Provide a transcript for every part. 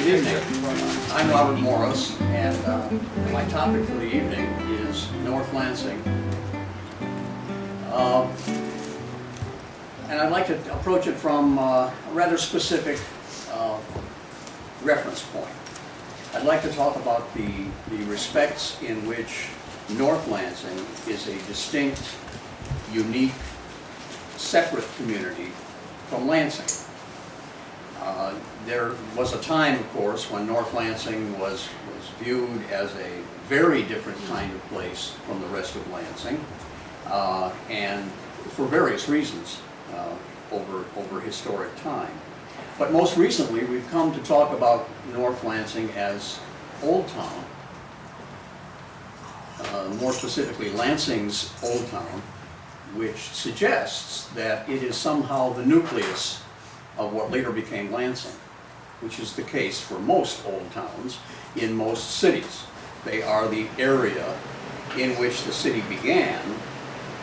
Good evening. I'm Robert Morris, and my topic for the evening is North Lansing. And I'd like to approach it from a rather specific reference point. I'd like to talk about the respects in which North Lansing is a distinct, unique, separate community from Lansing. There was a time, of course, when North Lansing was viewed as a very different kind of place from the rest of Lansing, and for various reasons over historic time. But most recently, we've come to talk about North Lansing as Old Town, more specifically Lansing's Old Town, which suggests that it is somehow the nucleus of what later became Lansing, which is the case for most old towns in most cities. They are the area in which the city began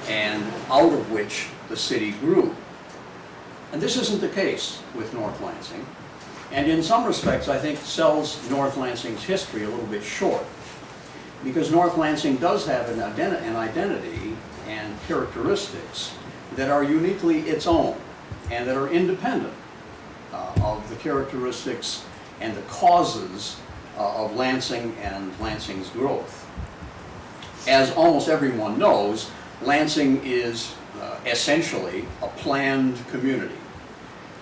and out of which the city grew. And this isn't the case with North Lansing, and in some respects I think sells North Lansing's history a little bit short, because North Lansing does have an identity and characteristics that are uniquely its own and that are independent of the characteristics and the causes of Lansing and Lansing's growth. As almost everyone knows, Lansing is essentially a planned community,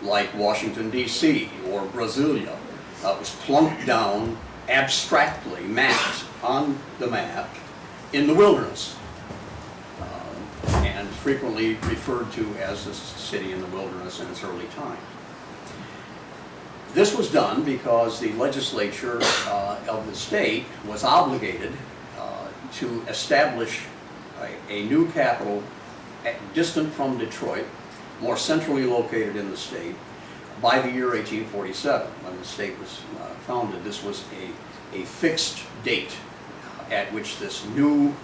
like Washington, D.C. or Brasilia. It was plunked down, abstractly mapped on the map in the wilderness, and frequently referred to as the city in the wilderness in its early times. This was done because the legislature of the state was obligated to establish a new capital distant from Detroit, more centrally located in the state, by the year 1847, when the state was founded. This was a fixed date at which this new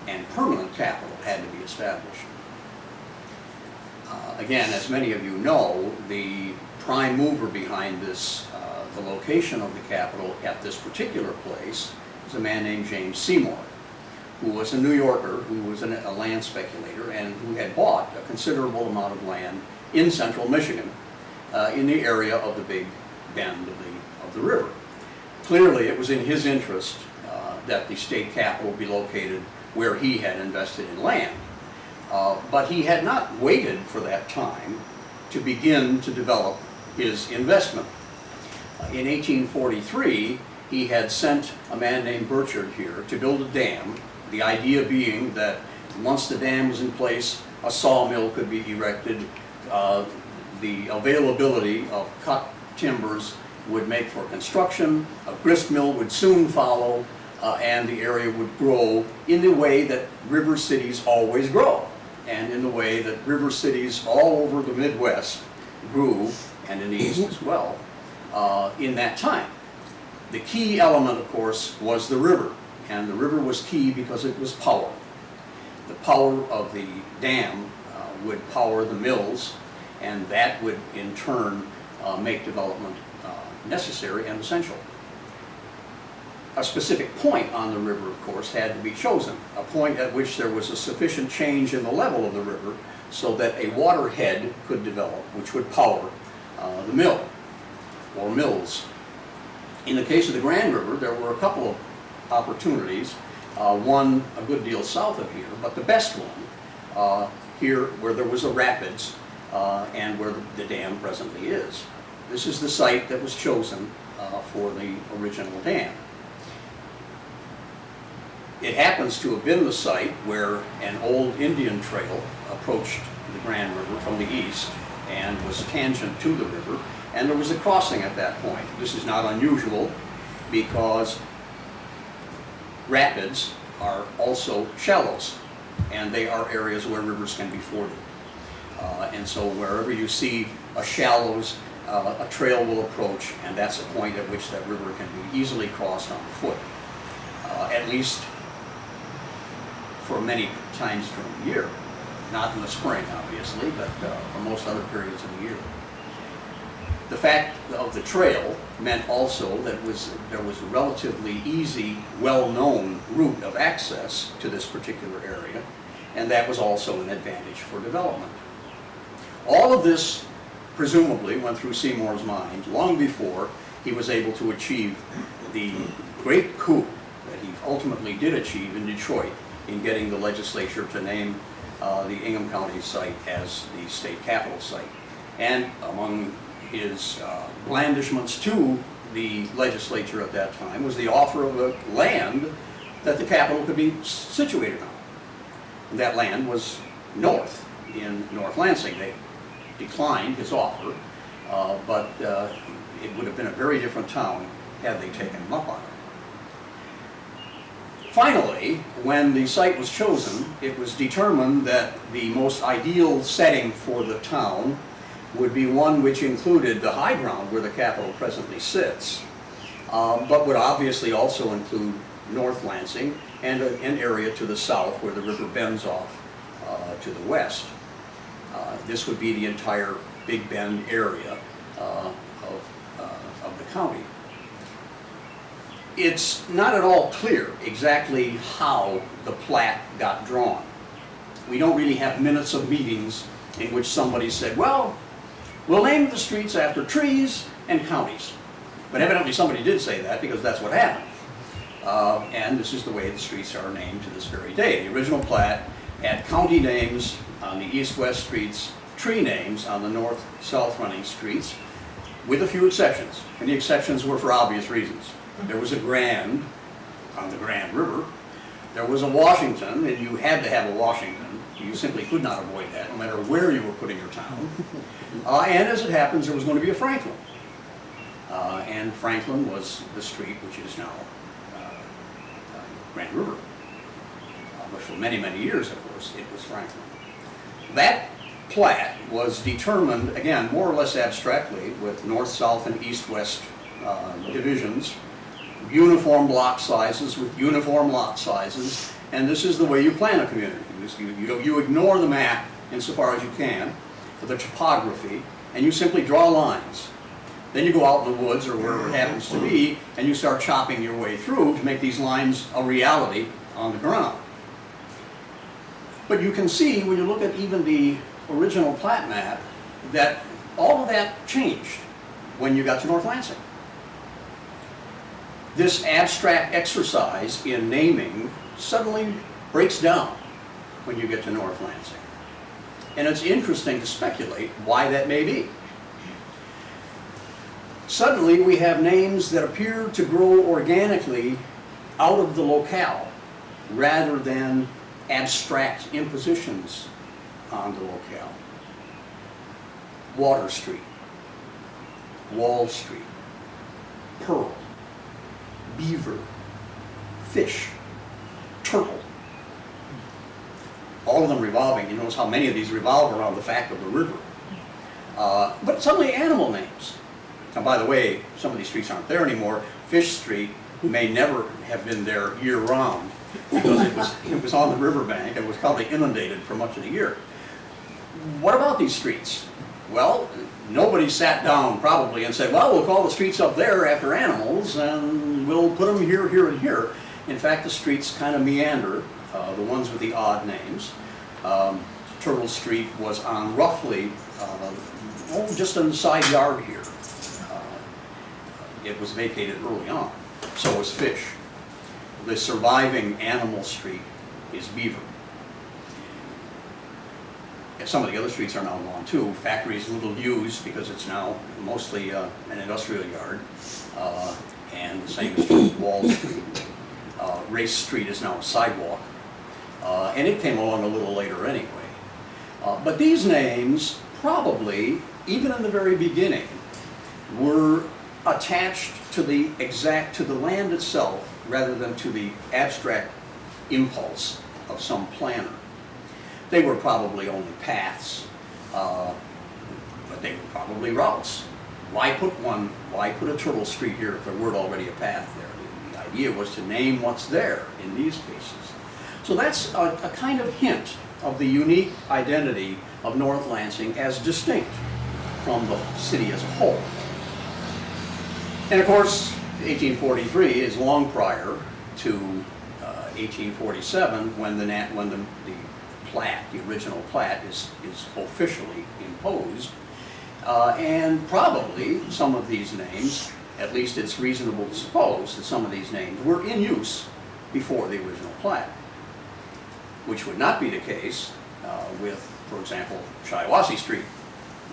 and permanent capital had to be established. Again, as many of you know, the prime mover behind this, the location of the capital at this particular place, is a man named James Seymour, who was a New Yorker, who was a land speculator, and who had bought a considerable amount of land in central Michigan, in the area of the Big Bend of the river. Clearly, it was in his interest that the state capital be located where he had invested in land. But he had not waited for that time to begin to develop his investment. In 1843, he had sent a man named Burchard here to build a dam, the idea being that once the dam was in place, a sawmill could be erected, the availability of cut timbers would make for construction, a grist mill would soon follow, and the area would grow in the way that river cities always grow, and in the way that river cities all over the Midwest grew, and in the East as well, in that time. The key element, of course, was the river, and the river was key because it was power. The power of the dam would power the mills, and that would in turn make development necessary and essential. A specific point on the river, of course, had to be chosen, a point at which there was a sufficient change in the level of the river so that a waterhead could develop, which would power the mill, or mills. In the case of the Grand River, there were a couple of opportunities, one a good deal south of here, but the best one here where there was a rapids and where the dam presently is. This is the site that was chosen for the original dam. It happens to have been the site where an old Indian trail approached the Grand River from the east and was tangent to the river, and there was a crossing at that point. This is not unusual because rapids are also shallows, and they are areas where rivers can be forded. And so wherever you see a shallows, a trail will approach, and that's a point at which that river can be easily crossed on foot, at least for many times during the year. Not in the spring, obviously, but for most other periods of the year. The fact of the trail meant also that there was a relatively easy, well-known route of access to this particular area, and that was also an advantage for development. All of this presumably went through Seymour's mind long before he was able to achieve the great coup that he ultimately did achieve in Detroit in getting the legislature to name the Ingham County site as the state capital site. And among his blandishments to the legislature at that time was the offer of a land that the capital could be situated on. And that land was north, in North Lansing. They declined his offer, but it would have been a very different town had they taken him up on it. Finally, when the site was chosen, it was determined that the most ideal setting for the town would be one which included the high ground where the capital presently sits, but would obviously also include North Lansing and an area to the south where the river bends off to the west. This would be the entire Big Bend area of the county. It's not at all clear exactly how the plat got drawn. We don't really have minutes of meetings in which somebody said, well, we'll name the streets after trees and counties. But evidently somebody did say that because that's what happened. And this is the way the streets are named to this very day. The original plat had county names on the east-west streets, tree names on the north-south running streets, with a few exceptions. And the exceptions were for obvious reasons. There was a Grand on the Grand River. There was a Washington, and you had to have a Washington. You simply could not avoid that, no matter where you were putting your town. And as it happens, there was going to be a Franklin. And Franklin was the street which is now Grand River. But for many, many years, of course, it was Franklin. That plat was determined, again, more or less abstractly, with north, south, and east-west divisions, uniform block sizes with uniform lot sizes, and this is the way you plan a community. You ignore the map insofar as you can, for the topography, and you simply draw lines. Then you go out in the woods or wherever it happens to be, and you start chopping your way through to make these lines a reality on the ground. But you can see, when you look at even the original plat map, that all of that changed when you got to North Lansing. This abstract exercise in naming suddenly breaks down when you get to North Lansing. And it's interesting to speculate why that may be. Suddenly we have names that appear to grow organically out of the locale rather than abstract impositions on the locale. Water Street, Wall Street, Pearl, Beaver, Fish, Turtle. All of them revolving. You notice how many of these revolve around the fact of the river. But suddenly animal names. Now, by the way, some of these streets aren't there anymore. Fish Street may never have been there year-round because it was on the riverbank and was probably inundated for much of the year. What about these streets? Well, nobody sat down probably and said, well, we'll call the streets up there after animals and we'll put them here, here, and here. In fact, the streets kind of meander, the ones with the odd names. Turtle Street was on roughly, just in the side yard here. It was vacated early on. So was Fish. The surviving animal street is Beaver. And some of the other streets are now gone too. Factory is little used because it's now mostly an industrial yard. And the same is true with Wall Street. Race Street is now a sidewalk. And it came along a little later anyway. But these names probably, even in the very beginning, were attached to the land itself rather than to the abstract impulse of some planner. They were probably only paths, but they were probably routes. Why put a Turtle Street here if there weren't already a path there? The idea was to name what's there in these cases. So that's a kind of hint of the unique identity of North Lansing as distinct from the city as a whole. And of course, 1843 is long prior to 1847 when the plat, the original plat, is officially imposed. And probably some of these names, at least it's reasonable to suppose that some of these names were in use before the original plat, which would not be the case with, for example, Shiawassee Street,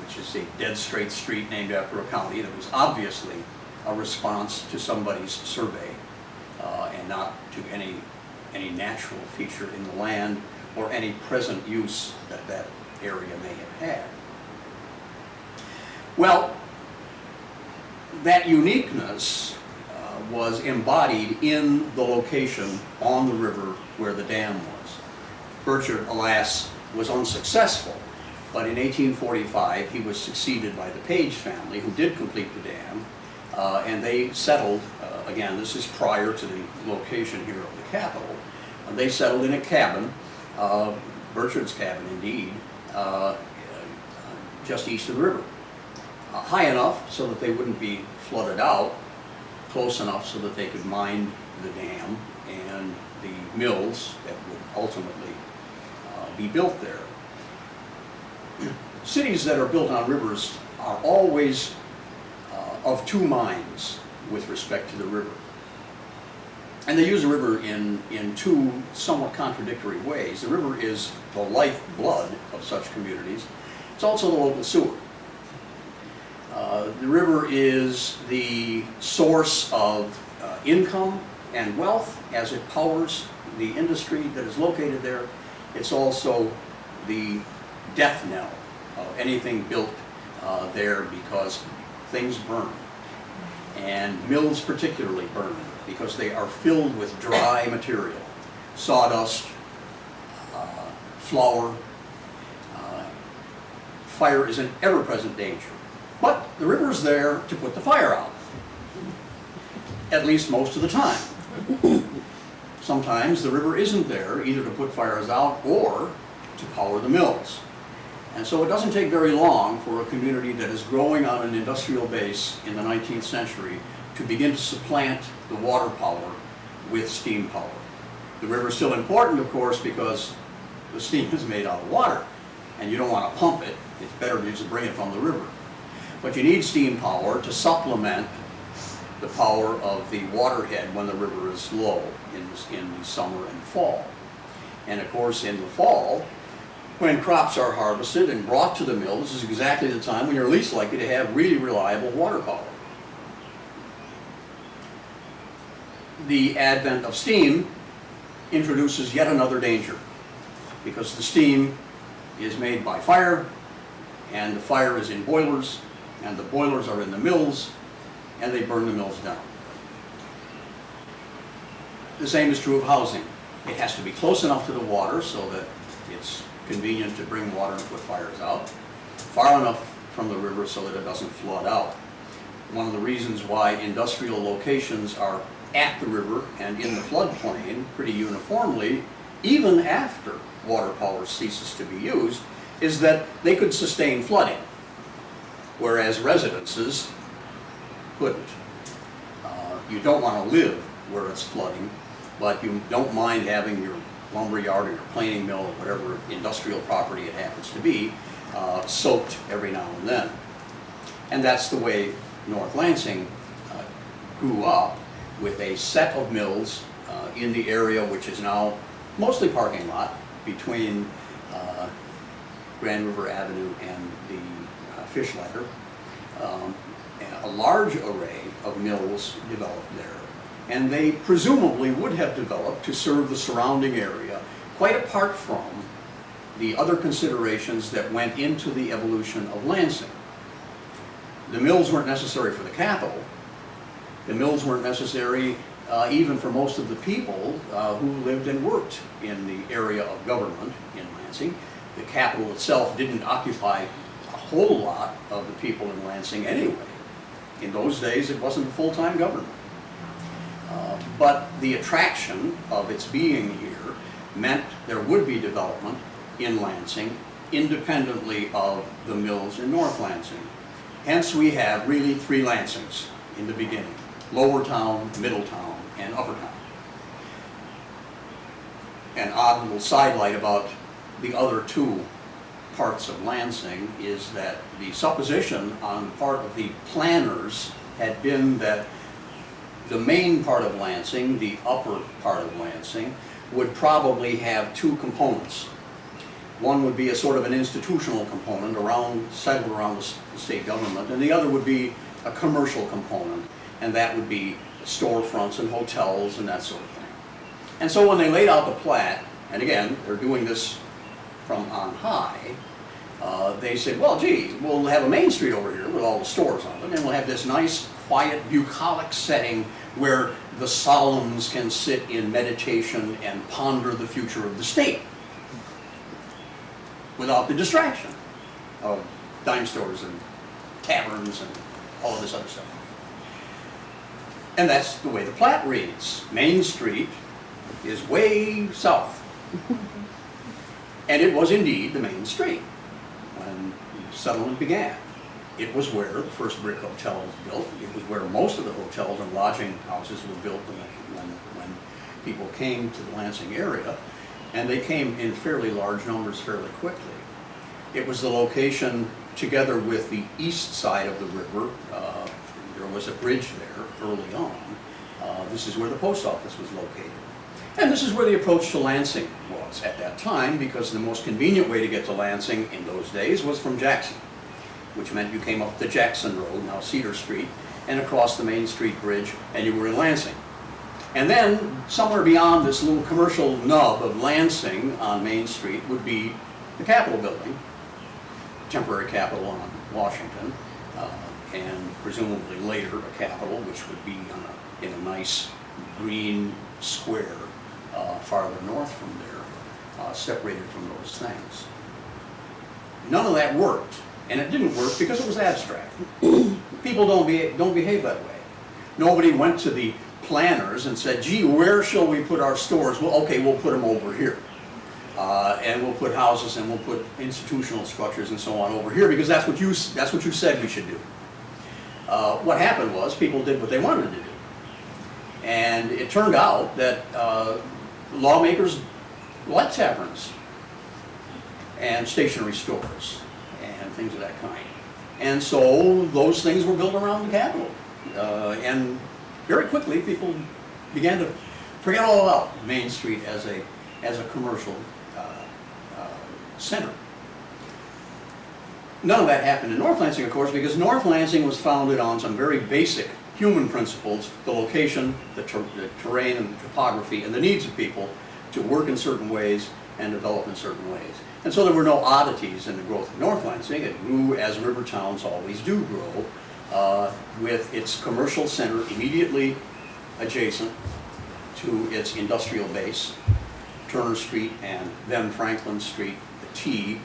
which is a dead straight street named after a county that was obviously a response to somebody's survey and not to any natural feature in the land or any present use that that area may have had. Well, that uniqueness was embodied in the location on the river where the dam was. Burchard, alas, was unsuccessful, but in 1845 he was succeeded by the Page family, who did complete the dam, and they settled, again, this is prior to the location here of the Capitol, they settled in a cabin, Burchard's cabin indeed, just east of the river. High enough so that they wouldn't be flooded out, close enough so that they could mine the dam and the mills that would ultimately be built there. Cities that are built on rivers are always of two minds with respect to the river. And they use the river in two somewhat contradictory ways. The river is the lifeblood of such communities. It's also the local sewer. The river is the source of income and wealth as it powers the industry that is located there. It's also the death knell of anything built there, because things burn. And mills particularly burn because they are filled with dry material, sawdust, flour. Fire is an ever-present danger. But the river's there to put the fire out, at least most of the time. Sometimes the river isn't there either to put fires out or to power the mills. And so it doesn't take very long for a community that is growing on an industrial base in the 19th century to begin to supplant the water power with steam power. The river is still important, of course, because the steam is made out of water, and you don't want to pump it. It's better to just bring it from the river. But you need steam power to supplement the power of the waterhead when the river is low in the summer and fall. And of course, in the fall, when crops are harvested and brought to the mill, this is exactly the time when you're least likely to have really reliable water power. The advent of steam introduces yet another danger, because the steam is made by fire, and the fire is in boilers, and the boilers are in the mills, and they burn the mills down. The same is true of housing. It has to be close enough to the water so that it's convenient to bring water and put fires out, far enough from the river so that it doesn't flood out. One of the reasons why industrial locations are at the river and in the floodplain pretty uniformly, even after water power ceases to be used, is that they could sustain flooding, whereas residences couldn't. You don't want to live where it's flooding, but you don't mind having your lumberyard or your planing mill or whatever industrial property it happens to be soaked every now and then. And that's the way North Lansing grew up, with a set of mills in the area which is now mostly parking lot between Grand River Avenue and the fish ladder. A large array of mills developed there, and they presumably would have developed to serve the surrounding area, quite apart from the other considerations that went into the evolution of Lansing. The mills weren't necessary for the capital. The mills weren't necessary even for most of the people who lived and worked in the area of government in Lansing. The capital itself didn't occupy a whole lot of the people in Lansing anyway. In those days, it wasn't a full-time government. But the attraction of its being here meant there would be development in Lansing independently of the mills in North Lansing. Hence, we have really three Lansings in the beginning. Lower Town, Middle Town, and Upper Town. An odd little sidelight about the other two parts of Lansing is that the supposition on the part of the planners had been that the main part of Lansing, the upper part of Lansing, would probably have two components. One would be a sort of an institutional component centered around the state government, and the other would be a commercial component, and that would be storefronts and hotels and that sort of thing. And so when they laid out the plat, and again, they're doing this from on high, they said, well, gee, we'll have a main street over here with all the stores on it, and we'll have this nice, quiet, bucolic setting where the solemns can sit in meditation and ponder the future of the state without the distraction of dime stores and taverns and all of this other stuff. And that's the way the plat reads. Main Street is way south. And it was indeed the main street when settlement began. It was where the first brick hotel was built. It was where most of the hotels and lodging houses were built when people came to the Lansing area. And they came in fairly large numbers fairly quickly. It was the location, together with the east side of the river, there was a bridge there early on. This is where the post office was located. And this is where the approach to Lansing was at that time, because the most convenient way to get to Lansing in those days was from Jackson, which meant you came up the Jackson Road, now Cedar Street, and across the Main Street Bridge, and you were in Lansing. And then, somewhere beyond this little commercial nub of Lansing on Main Street would be the Capitol building, temporary Capitol on Washington, and presumably later a Capitol, which would be in a nice green square farther north from there, separated from those things. None of that worked, and it didn't work because it was abstract. People don't behave that way. Nobody went to the planners and said, gee, where shall we put our stores? Well, okay, we'll put them over here. And we'll put houses and we'll put institutional structures and so on over here because that's what you said we should do. What happened was people did what they wanted to do. And it turned out that lawmakers liked taverns and stationery stores and things of that kind. And so those things were built around the Capitol. And very quickly people began to forget all about Main Street as a commercial center. None of that happened in North Lansing, of course, because North Lansing was founded on some very basic human principles: the location, the terrain and the topography, and the needs of people to work in certain ways and develop in certain ways. And so there were no oddities in the growth of North Lansing. It grew as river towns always do grow, with its commercial center immediately adjacent to its industrial base, Turner Street and then Franklin Street, the T,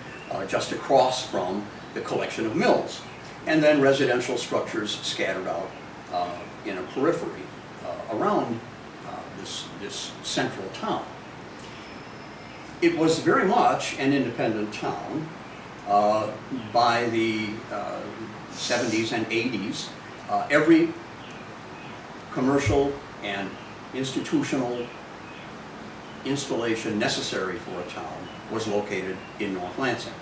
just across from the collection of mills, and then residential structures scattered out in a periphery around this central town. It was very much an independent town by the 70s and 80s. Every commercial and institutional installation necessary for a town was located in North Lansing.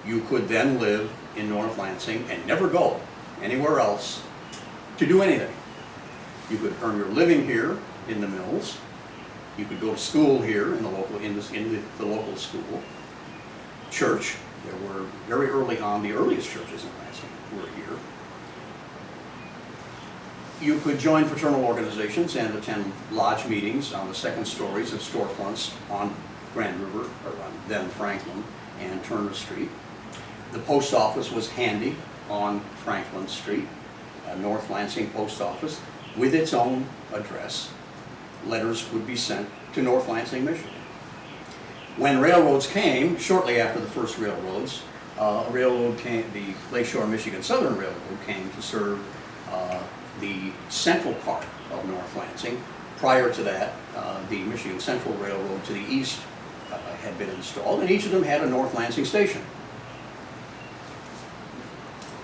You could then live in North Lansing and never go anywhere else to do anything. You could earn your living here in the mills. You could go to school here in the local school. Church, there were very early on, the earliest churches in Lansing were here. You could join fraternal organizations and attend lodge meetings on the second stories of storefronts on Grand River, or on then Franklin and Turner Street. The post office was handy on Franklin Street, North Lansing Post Office, with its own address. Letters would be sent to North Lansing, Michigan. When railroads came, shortly after the first railroads, the Lakeshore Michigan Southern Railroad came to serve the central part of North Lansing. Prior to that, the Michigan Central Railroad to the east had been installed, and each of them had a North Lansing station.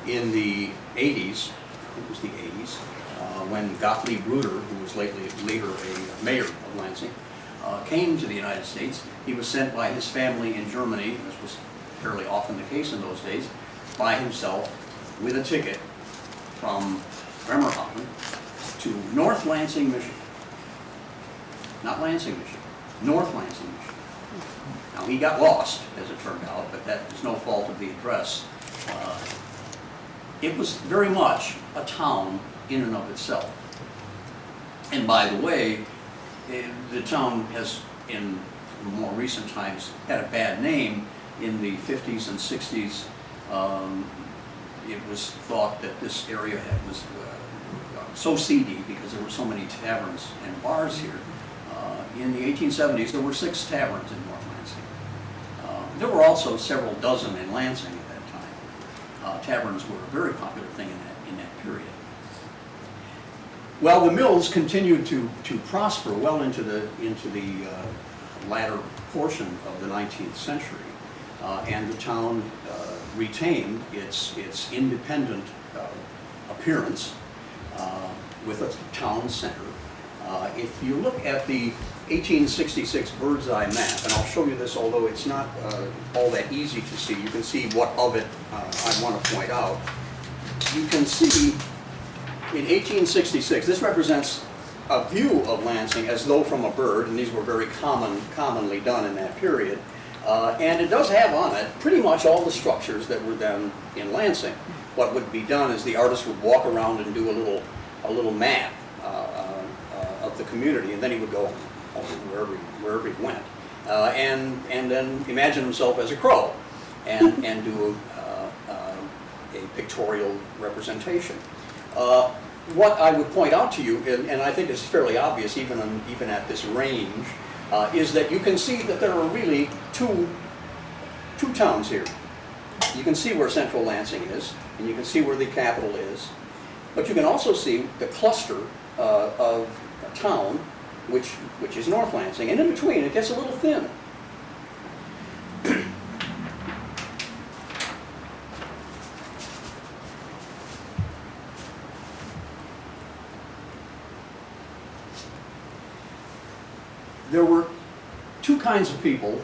In the 80s, I think it was the 80s, when Gottlieb Bruder, who was later a mayor of Lansing, came to the United States. He was sent by his family in Germany, this was fairly often the case in those days, by himself with a ticket from Bremerhaven to North Lansing, Michigan. Not Lansing, Michigan. North Lansing, Michigan. Now, he got lost, as it turned out, but that is no fault of the address. It was very much a town in and of itself. And by the way, the town has, in more recent times, had a bad name. In the 50s and 60s, it was thought that this area was so seedy because there were so many taverns and bars here. In the 1870s, there were 6 taverns in North Lansing. There were also several dozen in Lansing at that time. Taverns were a very popular thing in that period. Well, the mills continued to prosper well into the latter portion of the 19th century, and the town retained its independent appearance with a town center. If you look at the 1866 bird's eye map, and I'll show you this, although it's not all that easy to see, you can see what of it I want to point out. You can see in 1866, this represents a view of Lansing as though from a bird, and these were very commonly done in that period. And it does have on it pretty much all the structures that were then in Lansing. What would be done is the artist would walk around and do a little map of the community, and then he would go wherever he went, and then imagine himself as a crow, and do a pictorial representation. What I would point out to you, and I think is fairly obvious even at this range, is that you can see that there are really two towns here. You can see where central Lansing is, and you can see where the capital is, but you can also see the cluster of a town, which is North Lansing, and in between it gets a little thin. There were 2 kinds of people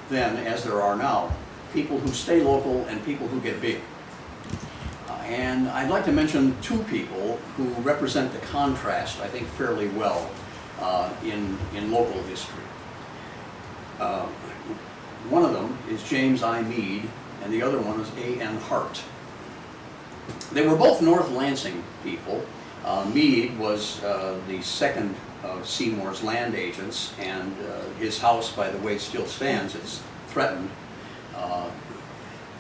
then, as there are now. People who stay local and people who get big. And I'd like to mention 2 people who represent the contrast, I think, fairly well in local history. One of them is James I. Meade, and the other one is A.N. Hart. They were both North Lansing people. Meade was the second of Seymour's land agents, and his house, by the way, still stands. It's threatened,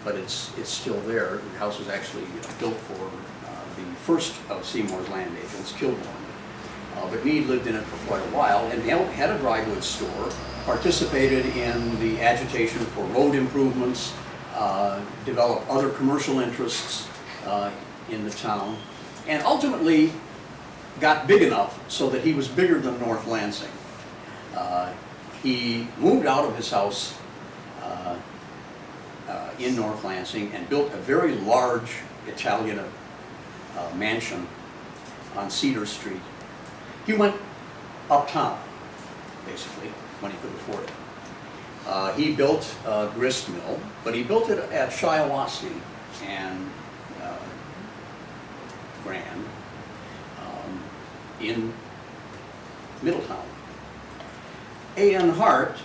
but it's still there. The house was actually built for the first of Seymour's land agents, Kilbourne. But Meade lived in it for quite a while and had a dry goods store, participated in the agitation for road improvements, developed other commercial interests in the town, and ultimately got big enough so that he was bigger than North Lansing. He moved out of his house in North Lansing and built a very large Italian mansion on Cedar Street. He went uptown, basically, when he could afford it. He built a grist mill, but he built it at Shiawassee and Grand in Middletown. A.N. Hart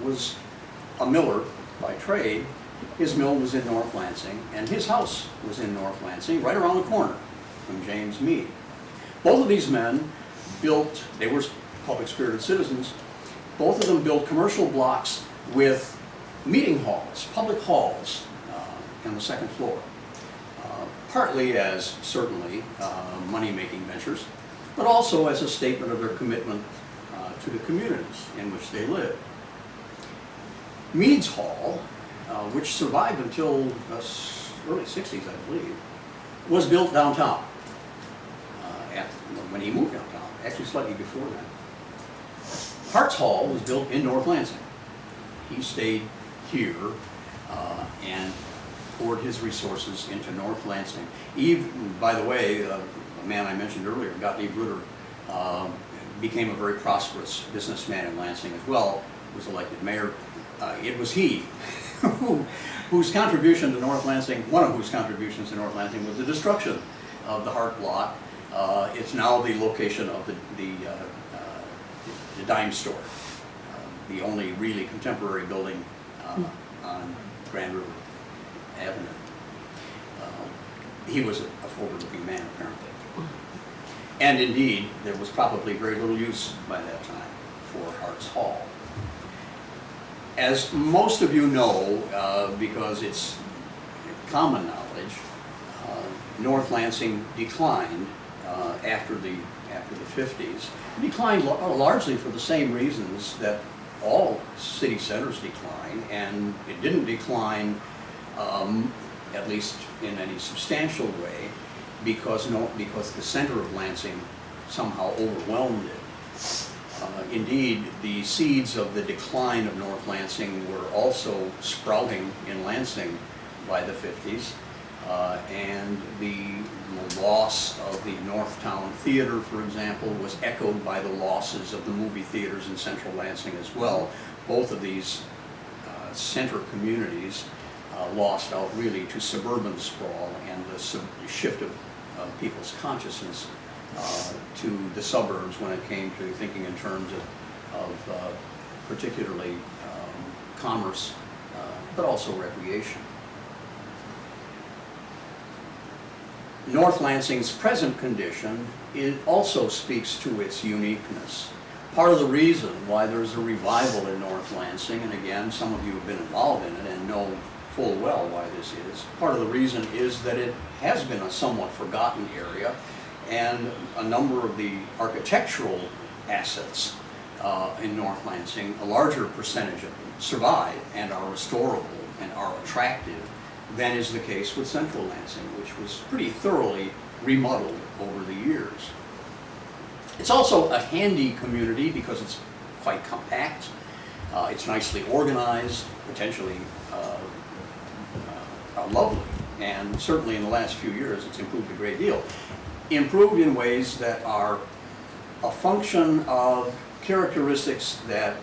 was a miller by trade. His mill was in North Lansing, and his house was in North Lansing, right around the corner from James Meade. Both of these men built, they were public-spirited citizens, both of them built commercial blocks with meeting halls, public halls, on the second floor. Partly as, certainly, money-making ventures, but also as a statement of their commitment to the communities in which they lived. Meade's Hall, which survived until the early 60s, I believe, was built downtown when he moved downtown, actually slightly before that. Hart's Hall was built in North Lansing. He stayed here and poured his resources into North Lansing. Even, by the way, a man I mentioned earlier, Gottlieb Rutter, became a very prosperous businessman in Lansing as well, was elected mayor. It was he whose contribution to North Lansing, one of whose contributions to North Lansing, was the destruction of the Hart Block. It's now the location of the dime store, the only really contemporary building on Grand River Avenue. He was a forward-looking man, apparently. And indeed, there was probably very little use by that time for Hart's Hall. As most of you know, because it's common knowledge, North Lansing declined after the 50s. It declined largely for the same reasons that all city centers decline, and it didn't decline, at least in any substantial way, because the center of Lansing somehow overwhelmed it. Indeed, the seeds of the decline of North Lansing were also sprouting in Lansing by the 50s, and the loss of the Northtown Theater, for example, was echoed by the losses of the movie theaters in central Lansing as well. Both of these center communities lost out really to suburban sprawl and the shift of people's consciousness to the suburbs when it came to thinking in terms of particularly commerce, but also recreation. North Lansing's present condition, it also speaks to its uniqueness. Part of the reason why there's a revival in North Lansing, and again, some of you have been involved in it and know full well why this is, part of the reason is that it has been a somewhat forgotten area, and a number of the architectural assets in North Lansing, a larger percentage of them survive and are restorable and are attractive than is the case with Central Lansing, which was pretty thoroughly remodeled over the years. It's also a handy community because it's quite compact, it's nicely organized, potentially lovely, and certainly in the last few years it's improved a great deal. Improved in ways that are a function of characteristics that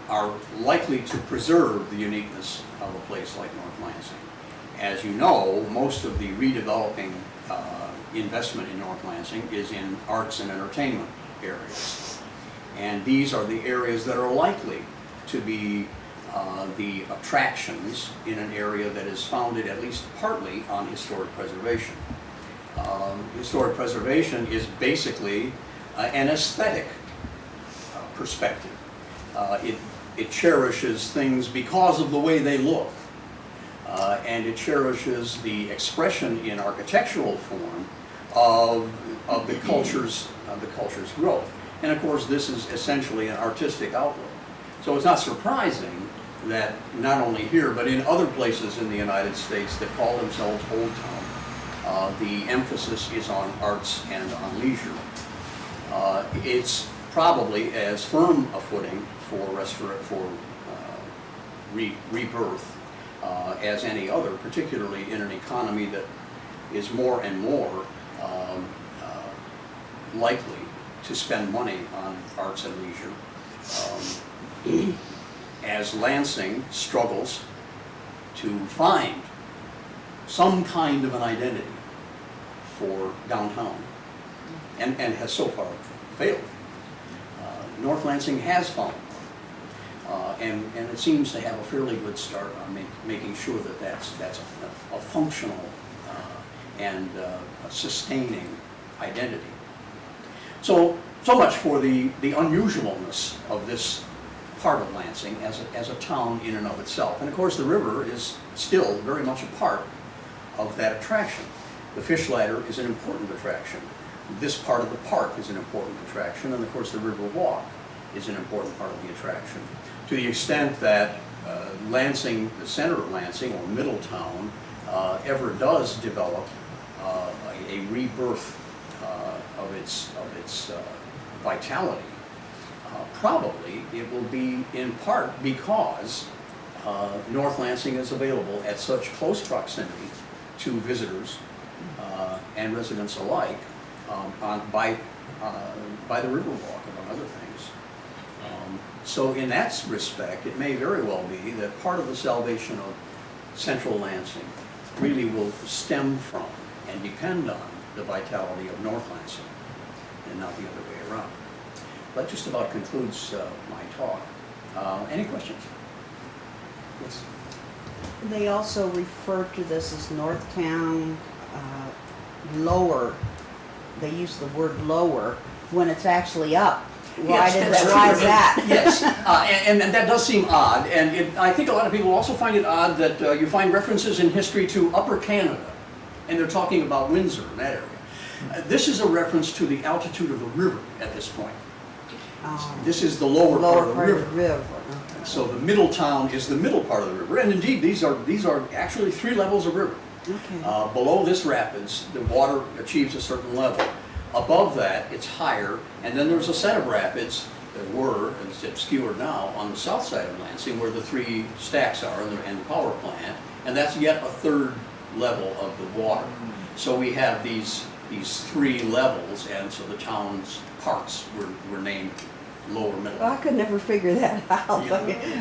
are likely to preserve the uniqueness of a place like North Lansing. As you know, most of the redeveloping investment in North Lansing is in arts and entertainment areas. And these are the areas that are likely to be the attractions in an area that is founded at least partly on historic preservation. Historic preservation is basically an aesthetic perspective. It cherishes things because of the way they look. And it cherishes the expression in architectural form of the culture's growth. And of course, this is essentially an artistic outlook. So it's not surprising that not only here, but in other places in the United States that call themselves Old Town, the emphasis is on arts and on leisure. It's probably as firm a footing for rebirth as any other, particularly in an economy that is more and more likely to spend money on arts and leisure. As Lansing struggles to find some kind of an identity for downtown, and has so far failed, North Lansing has found one. And it seems to have a fairly good start on making sure that that's a functional and a sustaining identity. So much for the unusualness of this part of Lansing as a town in and of itself. And of course the river is still very much a part of that attraction. The fish ladder is an important attraction. This part of the park is an important attraction, and of course the river walk is an important part of the attraction. To the extent that Lansing, the center of Lansing, or Middletown, ever does develop a rebirth of its vitality, probably it will be in part because North Lansing is available at such close proximity to visitors and residents alike by the Riverwalk, among other things. So in that respect, it may very well be that part of the salvation of central Lansing really will stem from and depend on the vitality of North Lansing, and not the other way around. That just about concludes my talk. Any questions? Yes. They also refer to this as Northtown lower. They use the word lower when it's actually up. Why Yes, did that's that? Why true. is that? Yes, and that does seem odd, and I think a lot of people also find it odd that you find references in history to Upper Canada, and they're talking about Windsor in that area. This is a reference to the altitude of the river at this point. This is the lower part of the river. Okay. So the middle town is the middle part of the river, and indeed these are actually 3 levels of river. Okay. Below this rapids, the water achieves a certain level. Above that, it's higher, and then there's a set of rapids that were, and it's obscured now, on the south side of Lansing where the 3 stacks are and the power plant, and that's yet a 3rd level of the water. So we have these 3 levels, and so the town's parts were named lower, middle. Well, I could never figure that out.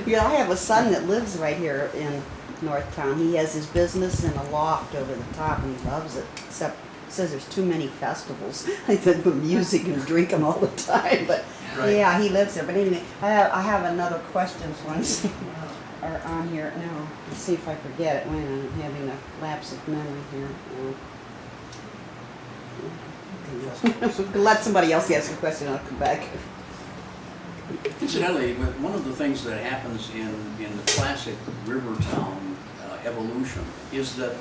Yeah. I have a son that lives right here in Northtown. He has his business in a loft over the top, and he loves it, except says there's too many festivals. I said with music and drinking all the time, but Right. yeah, he lives there. But anyway, I have another question once are on here now. Let's see if I forget it. Wait a minute, I'm having a lapse of memory here. Let somebody else ask a question. I'll come back. Incidentally, one of the things that happens in the classic river town evolution is that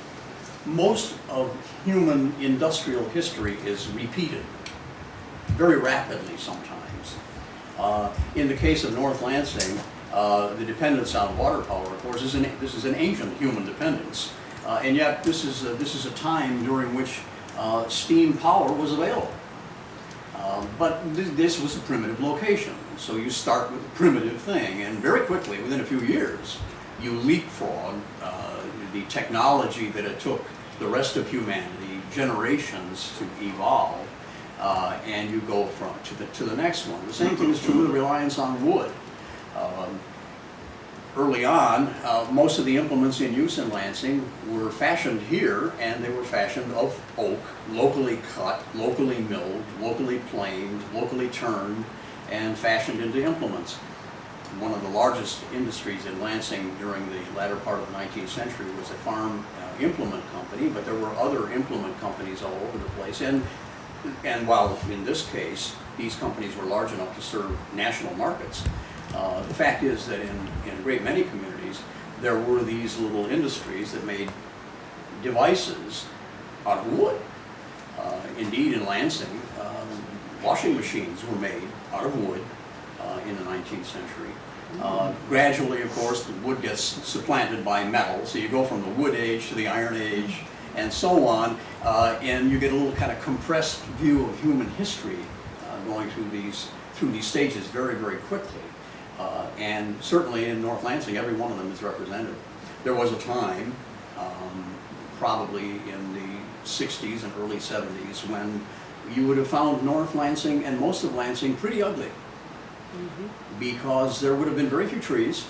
most of human industrial history is repeated very rapidly sometimes. In the case of North Lansing, the dependence on water power, of course, this is an ancient human dependence, and yet this is a time during which steam power was available. But this was a primitive location, so you start with a primitive thing, and very quickly, within a few years, you leapfrog the technology that it took the rest of humanity generations to evolve, and you go to the next one. The same thing is true with the reliance on wood. Early on, most of the implements in use in Lansing were fashioned here, and they were fashioned of oak, locally cut, locally milled, locally planed, locally turned, and fashioned into implements. One of the largest industries in Lansing during the latter part of the 19th century was a farm implement company, but there were other implement companies all over the place. And while in this case, these companies were large enough to serve national markets, the fact is that in a great many communities, there were these little industries that made devices out of wood. Indeed, in Lansing, washing machines were made out of wood in the 19th century. Gradually, of course, the wood gets supplanted by metal, so you go from the wood age to the iron age, and so on, and you get a little kind of compressed view of human history going through these stages very, very quickly. And certainly in North Lansing, every one of them is represented. There was a time, probably in the 60s and early 70s, when you would have found North Lansing and most of Lansing pretty ugly. Because there would have been very few trees,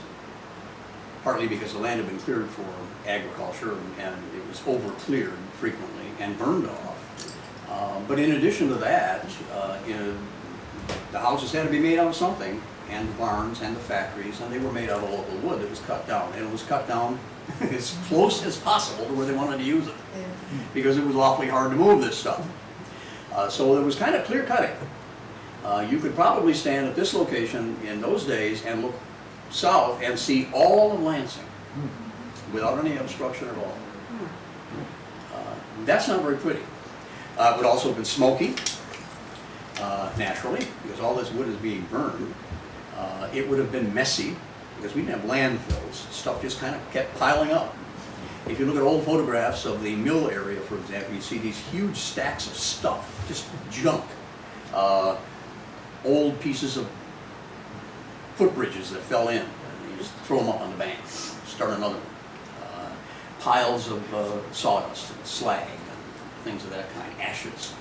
partly because the land had been cleared for agriculture and it was over-cleared frequently and burned off. But in addition to that, the houses had to be made out of something, and the barns and the factories, and they were made out of local wood that was cut down. And it was cut down as close as possible to where they wanted to use it, because it was awfully hard to move this stuff. So it was kind of clear cutting. You could probably stand at this location in those days and look south and see all of Lansing without any obstruction at all. That's not very pretty. It would also have been smoky, naturally, because all this wood is being burned. It would have been messy, because we didn't have landfills. Stuff just kind of kept piling up. If you look at old photographs of the mill area, for example, you see these huge stacks of stuff, just junk. Old pieces of footbridges that fell in, and you just throw them up on the bank, start another one. Piles of sawdust and slag and things of that kind, ashes.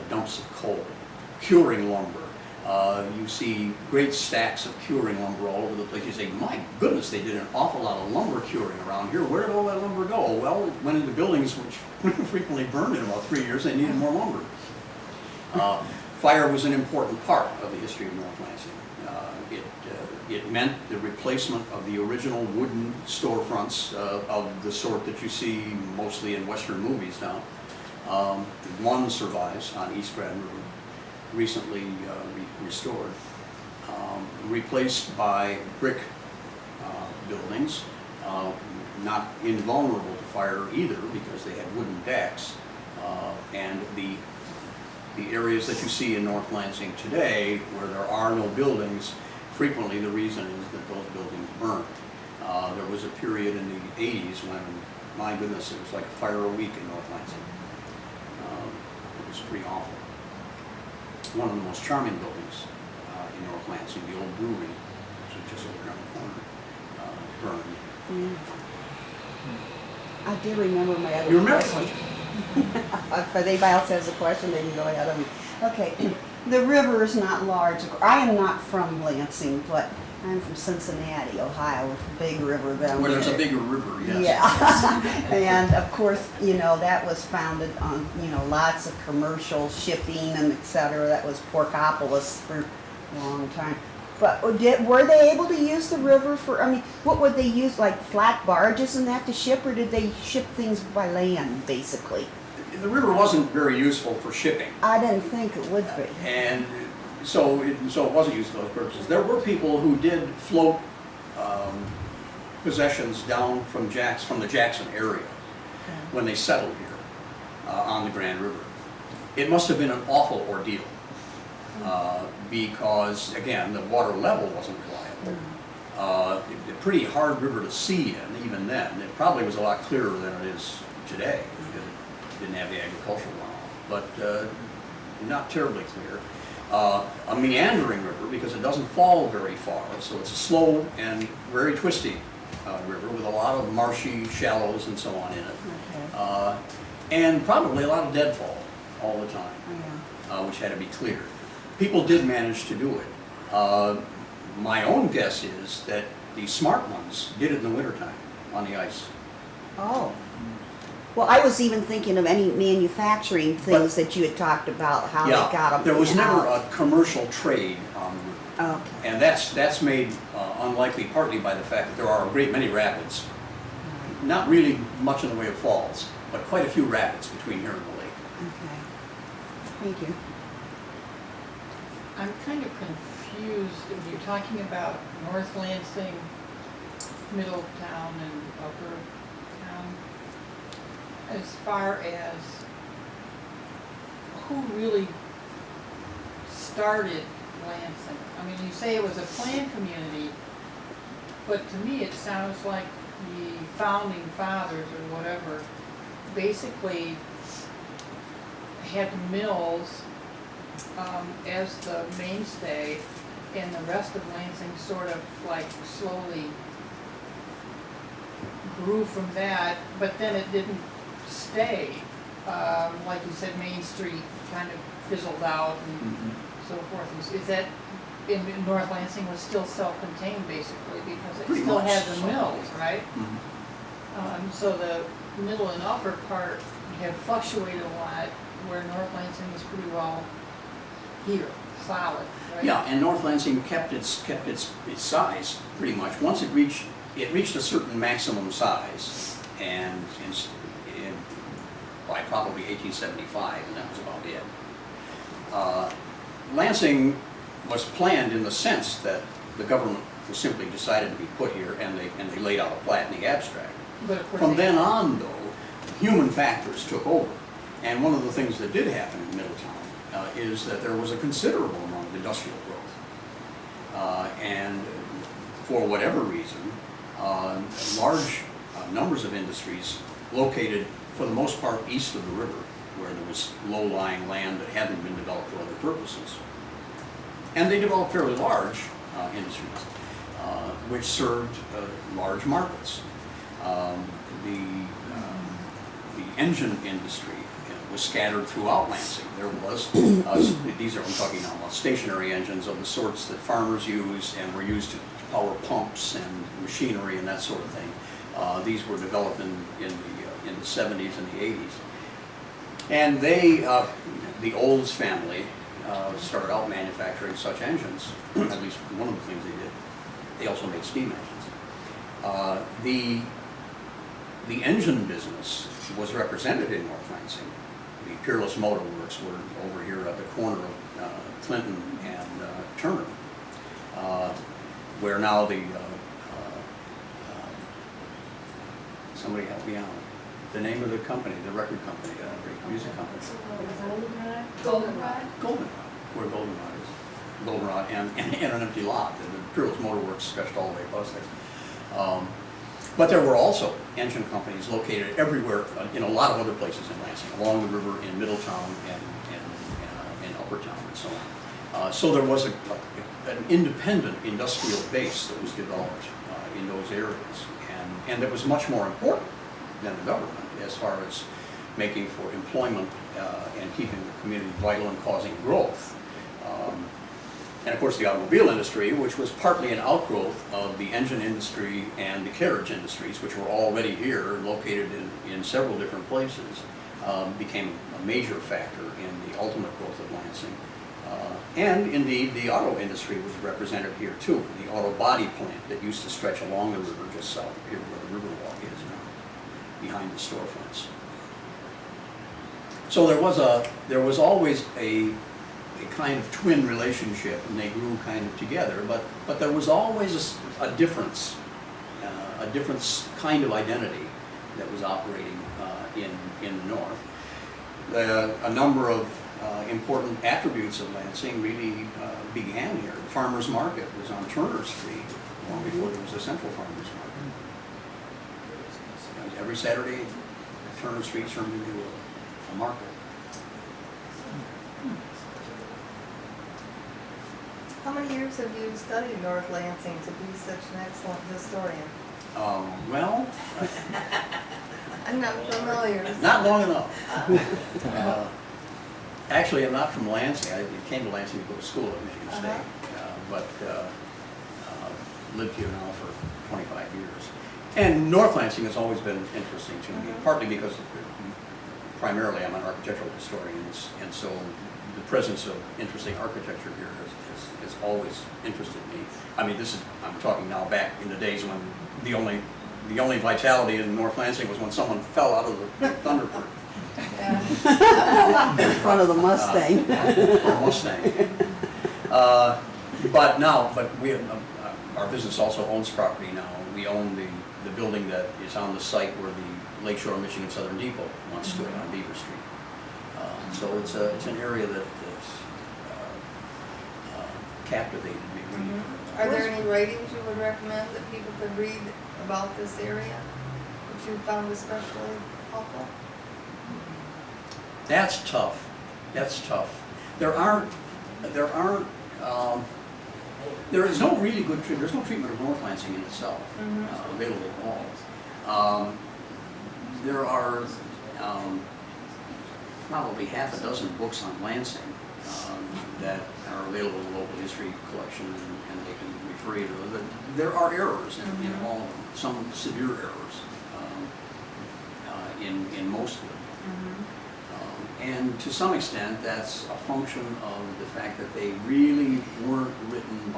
dumps of coal, curing lumber. You see great stacks of curing lumber all over the place. You say, my goodness, they did an awful lot of lumber curing around here. Where did all that lumber go? Well, it went into buildings which frequently burned in about 3 years. They needed more lumber. Fire was an important part of the history of North Lansing. It meant the replacement of the original wooden storefronts of the sort that you see mostly in Western movies now. One survives on East Grand River, recently restored, replaced by brick buildings, not invulnerable to fire either because they had wooden decks, and the areas that you see in North Lansing today where there are no buildings, frequently the reason is that those buildings burned. There was a period in the 80s when, my goodness, it was like a fire a week in North Lansing. It was pretty awful. One of the most charming buildings in North Lansing, the old brewery, which is just over around the corner, burned. I do remember my other You remember? question. If anybody else has a question, they can go ahead. Okay, the river is not large. I am not from Lansing, but I'm from Cincinnati, Ohio, with a big river down Where there. there's a bigger river, yes. Yeah, and of course, you know, that was founded on, you know, lots of commercial shipping and et cetera. That was Porkopolis for a long time. But were they able to use the river for, I mean, what would they use, like flat barges and that to ship, or did they ship things by land, basically? The river wasn't very useful for shipping. I didn't think it would be. And so it wasn't used for those purposes. There were people who did float possessions down from the Jackson area when they settled here on the Grand River. It must have been an awful ordeal because, again, the water level wasn't reliable. A pretty hard river to see in, even then. It probably was a lot clearer than it is today because it didn't have the agricultural runoff, but not terribly clear. A meandering river because it doesn't fall very far, so it's a slow and very twisty river with a lot of marshy shallows and so on in it. Okay. And probably a lot of deadfall all the time, which had to be cleared. People did manage to do it. My own guess is that the smart ones did it in the wintertime on the ice. Oh. Well, I was even thinking of any manufacturing things that you had talked about, how they got them. There was never a commercial trade on the river. Okay. And that's made unlikely partly by the fact that there are a great many rapids. Not really much in the way of falls, but quite a few rapids between here and the lake. Okay. Thank you. I'm kind of confused. If you're talking about North Lansing, Middletown, and Upper Town, as far as who really started Lansing. I mean, you say it was a planned community, but to me it sounds like the founding fathers or whatever basically had mills as the mainstay, and the rest of Lansing sort of like slowly grew from that, but then it didn't stay. Like you said, Main Street kind of fizzled out and so forth. Is that in North Lansing was still self-contained basically because it Pretty still much had the so. mills, right? So the middle and upper part had fluctuated a lot, where North Lansing was pretty well here, solid, right? Yeah, and North Lansing kept its size pretty much. Once it reached a certain maximum size, and by probably 1875, and that was about it. Lansing was planned in the sense that the government was simply decided to be put here, and they laid out a plat in the abstract. But of course From then on, though, human factors took over, and one of the things that did happen in Middletown is that there was a considerable amount of industrial growth, and for whatever reason, large numbers of industries located, for the most part, east of the river, where there was low-lying land that hadn't been developed for other purposes. And they developed fairly large industries, which served large markets. The engine industry was scattered throughout Lansing. There was, these are, I'm talking now about stationary engines of the sorts that farmers use and were used to power pumps and machinery and that sort of thing. These were developed in the 70s and the 80s. And they, the Olds family, started out manufacturing such engines, at least one of the things they did. They also made steam engines. The engine business was represented in North Lansing. The Peerless Motor Works were over here at the corner of Clinton and Turner, where now the, somebody help me out, the name of the company, the record company, the music company. Goldenrod? Goldenrod, where Goldenrod is. Goldenrod and an empty lot. The Peerless Motor Works stretched all the way across there. But there were also engine companies located everywhere, in a lot of other places in Lansing, along the river, in Middletown and in Uppertown and so on. So there was an independent industrial base that was developed in those areas, and that was much more important than the government as far as making for employment and keeping the community vital and causing growth. And of course the automobile industry, which was partly an outgrowth of the engine industry and the carriage industries, which were already here, located in several different places, became a major factor in the ultimate growth of Lansing. And indeed the auto industry was represented here too. The auto body plant that used to stretch along the river just south of here where the Riverwalk is now, behind the storefronts. So there was always a kind of twin relationship, and they grew kind of together, but there was always a difference kind of identity that was operating in the north. A number of important attributes of Lansing really began here. The farmers market was on Turner Street long before there was a central farmers market. Every Saturday, Turner Street turned into a market. How many years have you studied North Lansing to be such an excellent historian? Well, I'm not familiar. not long enough. Actually, I'm not from Lansing. I came to Lansing to go to school at Michigan State, but lived here now for 25 years. And North Lansing has always been interesting to me, partly because primarily I'm an architectural historian, and so the presence of interesting architecture here has always interested me. I mean, I'm talking now back in the days when the only vitality in North Lansing was when someone fell out of the Thunderbird. In front of the Mustang. Mustang. But we have, our business also owns property now. We own the building that is on the site where the Lakeshore Michigan Southern Depot once stood on Beaver Street. So it's an area that's captivated me. Really. Are there any writings you would recommend that people could read about this area, which you found especially helpful? That's tough. That's tough. There is no really good treatment. There's no treatment of North Lansing in itself available at all. There are probably half a dozen books on Lansing that are available in the local history collection, and they can refer you to them. There are errors in all of them, some severe errors in most of them. And to some extent, that's a function of the fact that they really weren't written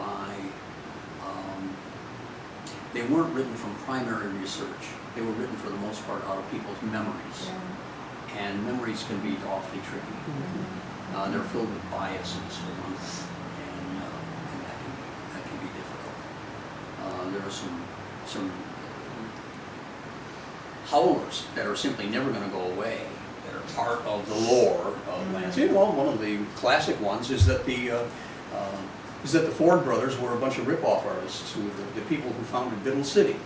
they weren't written from primary research. They were written for the most part out of people's memories. Yeah. And memories can be awfully tricky. They're filled with biases for one thing, and that can be difficult. There are some howlers that are simply never going to go away, that are part of the lore of Lansing. Well, one of the classic ones is that the Ford brothers were a bunch of rip-off artists, the people who founded Biddle City.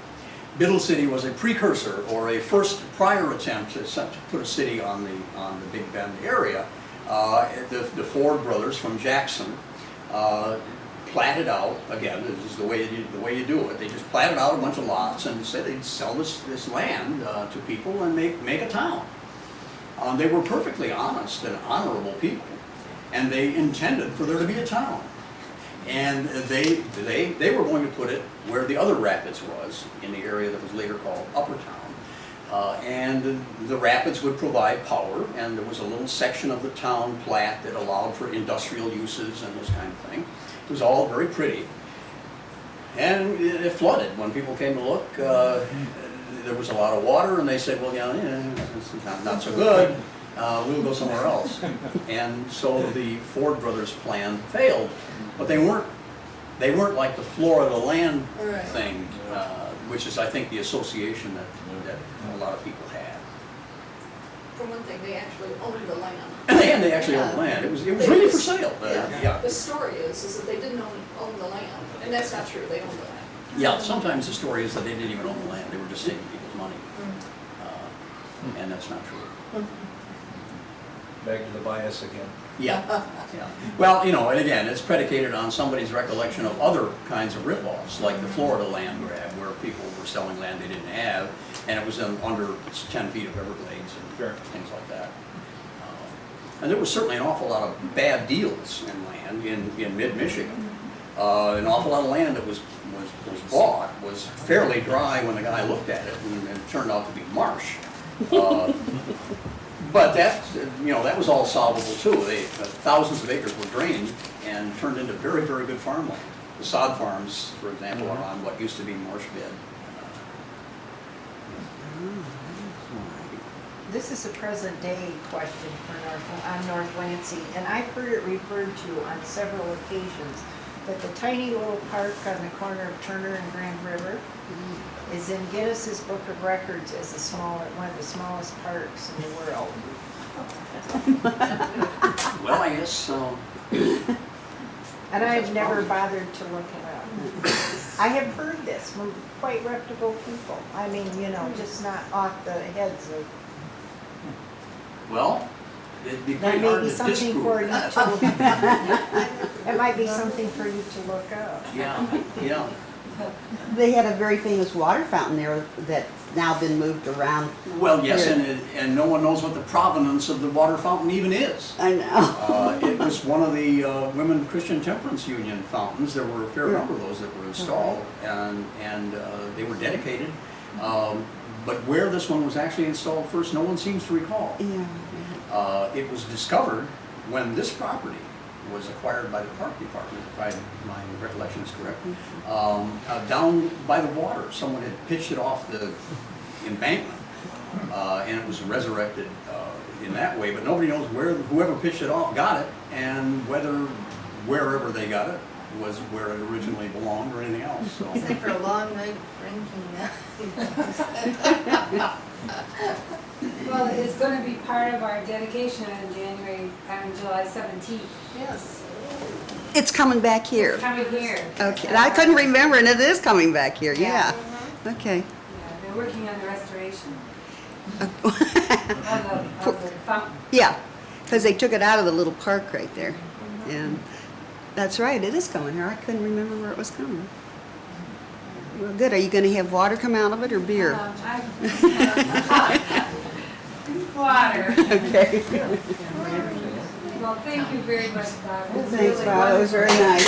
Biddle City was a precursor, or a prior attempt to put a city on the Big Bend area. The Ford brothers from Jackson platted out, again, this is the way you do it. They just platted out a bunch of lots and said they'd sell this land to people and make a town. They were perfectly honest and honorable people, and they intended for there to be a town. And they were going to put it where the other rapids was, in the area that was later called Upper Town. And the rapids would provide power, and there was a little section of the town plat that allowed for industrial uses and this kind of thing. It was all very pretty. And it flooded when people came to look. There was a lot of water, and they said, well, yeah, it's not so good. We'll go somewhere else. And so the Ford brothers plan failed, but they weren't like the Florida land Right. thing, which is, I think, the association that a lot of people had. For one thing, they actually owned the land. And they actually owned land. It was really for sale. Yeah. The story is that they didn't own the land, and that's not true, they owned the land. Yeah, sometimes the story is that they didn't even own the land. They were just taking people's money. And that's not true. Back to the bias again. Yeah. Well, and again, it's predicated on somebody's recollection of other kinds of rip-offs, like the Florida land grab, where people were selling land they didn't have, and it was under 10 feet of Everglades and things like that. And there was certainly an awful lot of bad deals in land in mid-Michigan. An awful lot of land that was bought was fairly dry when the guy looked at it, and it turned out to be marsh. But that was all solvable too. Thousands of acres were drained and turned into very, very good farmland. The sod farms, for example, are on what used to be marsh bed. This is a present day question on North Lansing, and I've heard it referred to on several occasions, that the tiny little park on the corner of Turner and Grand River is in Guinness's Book of Records as one of the smallest parks in the world. Well, I guess so. And I've never bothered to look it up. I have heard this from quite reputable people. I mean, just not off the heads of. Well, it'd be That pretty may hard be to something for you disprove to. that. It might be something for you to look up. Yeah. They had a very famous water fountain there that's now been moved around. Well, yes, Here. and no one knows what the provenance of the water fountain even is. I know. It was one of the Women Christian Temperance Union fountains. There were a fair number of those that were installed, and they were dedicated. But where this one was actually installed first, no one seems to recall. Yeah. It was discovered when this property was acquired by the park department, if my recollection is correct. Down by the water, someone had pitched it off the embankment, and it was resurrected in that way. But nobody knows whoever pitched it off got it, and whether wherever they got it was where it originally belonged or anything else. So. Except for a long night drinking. Well, it's going to be part of our dedication on July 17th. Yes. It's coming back here. It's coming here. Okay, and I couldn't remember, and it is coming back here, yeah. Okay. Yeah, they're working on the restoration of the fountain. Yeah, because they took it out of the little park right there. And that's right, it is coming here. I couldn't remember where it was coming. Well, good. Are you going to have water come out of it or beer? Water. Okay. Well, thank you very much, Bob. It was Thanks, really Bob. It was very nice.